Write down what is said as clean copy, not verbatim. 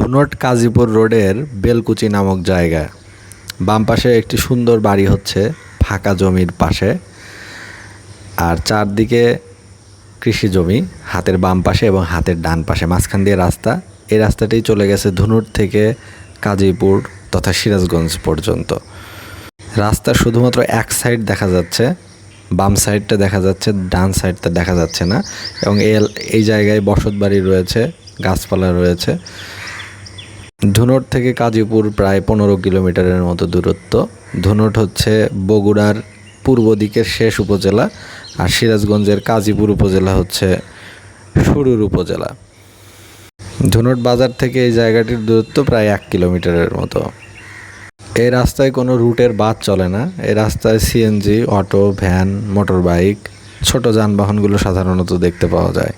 ধুনট কাজীপুর রোডের বেলকুচি নামক জায়গা। বাম পাশে একটি সুন্দর বাড়ি হচ্ছে ফাঁকা জমির পাশে, আর চারদিকে কৃষি জমি হাতের বাম পাশে এবং হাতের ডান পাশে, মাঝখান দিয়ে রাস্তা। এই রাস্তাটি চলে গেছে ধুনট থেকে কাজীপুর তথা সিরাজগঞ্জ পর্যন্ত। রাস্তার শুধুমাত্র এক সাইড দেখা যাচ্ছে, বাম সাইডটা দেখা যাচ্ছে, ডান সাইডটা দেখা যাচ্ছে না। এবং এই জায়গায় বসত বাড়ি রয়েছে, গাছপালা রয়েছে। ধুনট থেকে কাজীপুর প্রায় 15 কিলোমিটারের মতো দূরত্ব। ধুনট হচ্ছে বগুড়ার পূর্ব দিকের শেষ উপজেলা, আর সিরাজগঞ্জের কাজীপুর উপজেলা হচ্ছে শুরুর উপজেলা। ধুনট বাজার থেকে এই জায়গাটির দূরত্ব প্রায় 1 কিলোমিটারের মতো। এই রাস্তায় কোনো রুটের বাস চলে না। এই রাস্তায় CNG, auto, van, motor bike, ছোট যানবাহনগুলো সাধারণত দেখতে পাওয়া যায়।